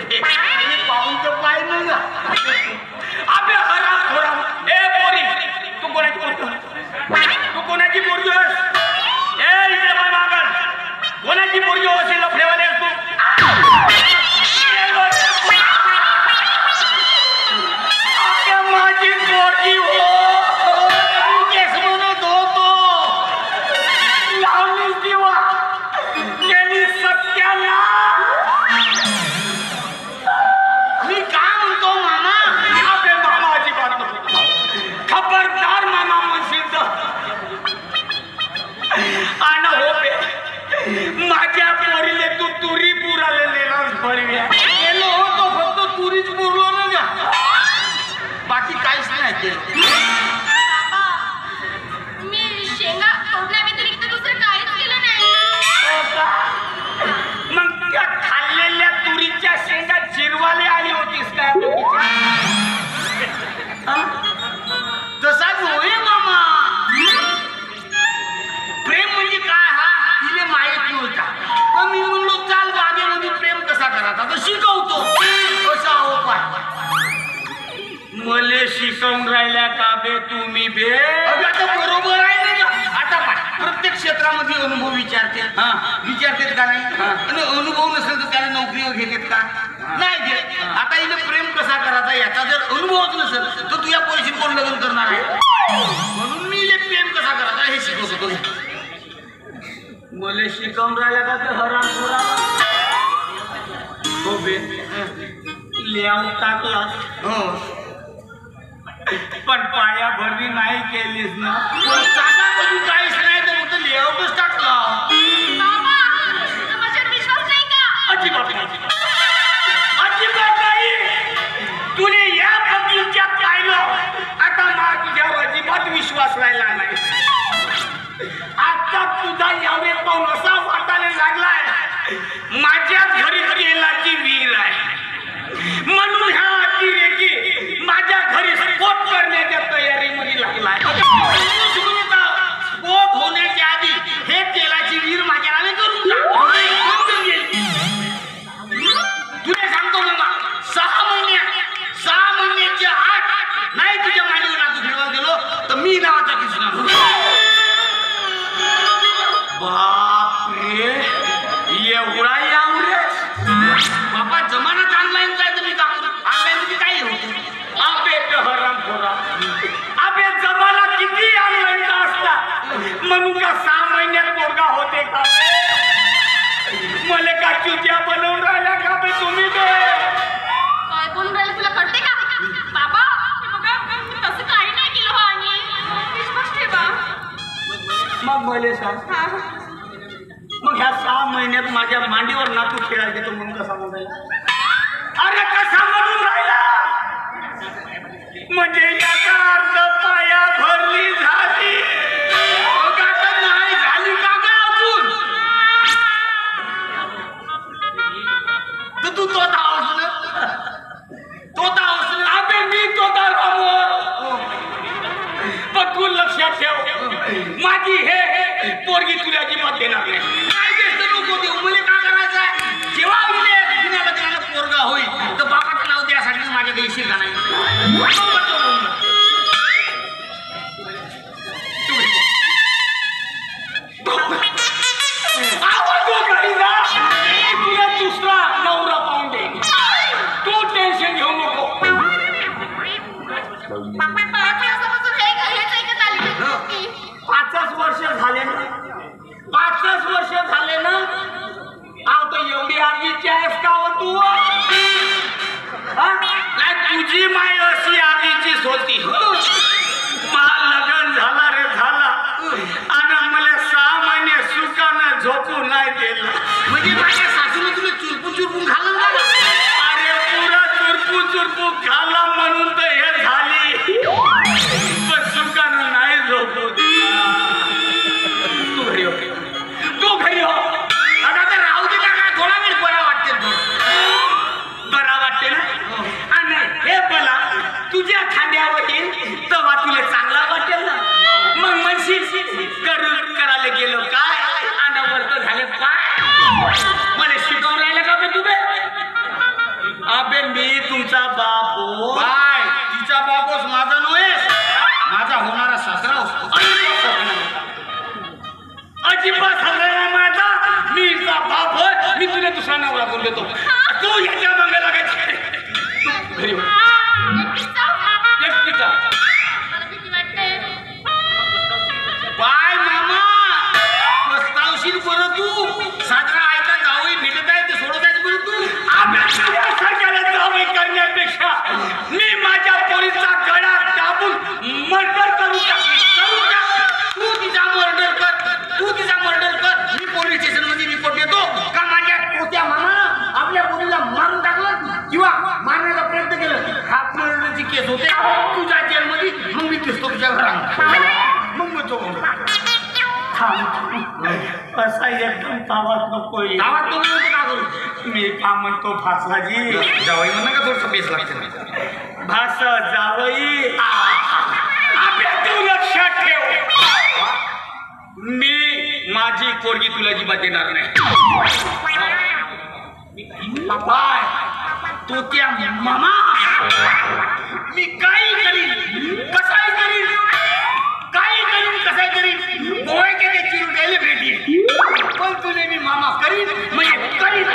पाहून तर पाहिलं ना अबे हरा थोडा ए पोरी तू कोणाची पोरगी आहेस ए इकडे बाय मागल कोणाची पोरगी होशील लफडेवाले तू माझी पोरगी हो केस म्हणत होतो लावलीस दिवा गेली सत्याला मी काय म्हणतो मामा आपले मामा अजिबात नको खबरदार मामा म्हणशील तर आणि हो बे माझ्या पोरीले तू तुरी पुराले नेलास बळव्या गेलो होतो फक्त तुरीच पुरलो ना का बाकी काहीच नाही केलं मी शेंगा तोडल्या व्यतिरिक्त दुसरं काहीच केलं नाही मग त्या खाल्लेल्या तुरीच्या शेंगा चिरवाले आली होतीस काय तसाच होय मामा प्रेम म्हणजे काय हा तिने माहित नव्हता मग मी म्हणलो चाल बागेमध्ये प्रेम कसा करायचा तर शिकवतो कसा हो पाय मले शिकवून राहिल्या का बे तुम्ही बे आता बरोबर आहे ना आता पाय प्रत्येक क्षेत्रामध्ये अनुभव विचारते विचारतात का नाही आणि अनुभव नसेल तर त्याला नोकरीवर घेतात का नाही घेत आता इथे प्रेम कसा करायचा याचा जर अनुभवच नसेल तर तुझ्या पैसे कोण लग्न करणार आहे म्हणून मी इथे प्रेम कसा करायचा हे शिकवतो मले शिकवून राहिल्या का ते हराम हो बे लिहावून टाकला हो पण पाया भरणी नाही केलीस ना चाका कधी काहीच नाही तर फक्त लेआउटच टाकला विश्वास नाही का अजिबात नाही तुने या बगीच्यात पाहिलं आता मला तुझ्यावर अजिबात विश्वास राहिला नाही आता तुझा यावे पाहून असा वाटायला लागलाय माझ्या घरी तेलाची विहीर आहे म्हणून ह्या अतिरेकी माझ्या घरी स्फोट करण्याच्या तयारीमध्ये लागलाय स्फोट होण्याच्या आधी हे तेलाची विहीर माझ्या नावे करून तुला सांगतो मामा 6 महिन्याच्या आत नाही तुझ्या मांडीवर नातू फिरवा गेलो तर मी नावाचा कृष्णा बापरे एवढा यावरे बापा जमाना ऑनलाईन जाय तुम्ही का ऑनलाईन मध्ये काय होतं आपे हराम खोरा आपे जमाना किती ऑनलाईनचा असता म्हणून का 6 महिन्यात पोरगा होते का मला का चुत्या बनवून राहिल्या का बे तुम्ही बे काय बोलून राहिले तुला कळते का बाबा तसं काही नाही केलं आणि विश्वास ठेवा मग मले सांग मग ह्या 6 महिन्यात माझ्या मांडीवर नातू खेळायला देतो म्हणून कसा म्हणायला अरे कसा म्हणून राहिला म्हणजे याचा अर्थ पाया भरली झाली नाही झाली का काय अजून तर तू तोता हसलं अबे मी तोता रामो पण तू लक्षात ठेव माझी हे पोरगी तुला अजिबात देणार नाही मला काय करायचं आहे जेव्हा पोरगा होईल तर बाबाचं नाव द्यासाठी माझ्या देशी का नाही तुला दुसरा नवरा पाहून दे तू टेन्शन घेऊ नको 5 वर्ष झाले ना 5 वर्ष झाले ना आता एवढी आगीची आहेस का हो तू काय तुझी माय अशी आगीचीच होती मला लग्न झाला रे झाला आणि मला 6 महिने सुखानं झोपू नाही दिलं म्हणजे माझ्या सासूने तुला चुरपून खाल्लं ना अरे पुरा चुरपू खाल्ला म्हणून तर हे झाली पण सुखानं नाही झोपू तू घरी हो आता तर राहू दे का थोडा वेळ बरा वाटते ना आणि हे मला तुझे लावून देतो तू याच्या मागे लागायची घरी एकटीचा मला भीती वाटते. बाय मामा प्रस्तावशील बरं तू साजरा ऐका जावई भेटत आहे ते सोडत आहे बरं तू आपल्या जावई करण्यापेक्षा मी माझ्या पोरीचा गळा दाबून मर्डर करू तू तिचा मर्डर कर मी पोलीस स्टेशन मध्ये रिपोर्ट देतो का माझ्या पोत्या मामानं आपल्या पोरीला मारून टाकलं किंवा मारण्याचा प्रयत्न केलं हा मर्डरची केस होते तुझ्या जेलमध्ये मग मी दिसतो तुझ्या घरात मग मी तो असा एकदम तावात नको तावात तो का करू मी का म्हणतो फासलाजी जावई म्हणा का थोडस बेस लागते भास जावई आपल्या तू लक्षात ठेव मी माझी पोरगी तुला अजिबात देणार नाही बाय तू त्या मामा मी काही करीन कसाही करीन गोव्याच्या ते चिरून द्यायला भेटी पण तुले मी मामा करीन म्हणजे करीन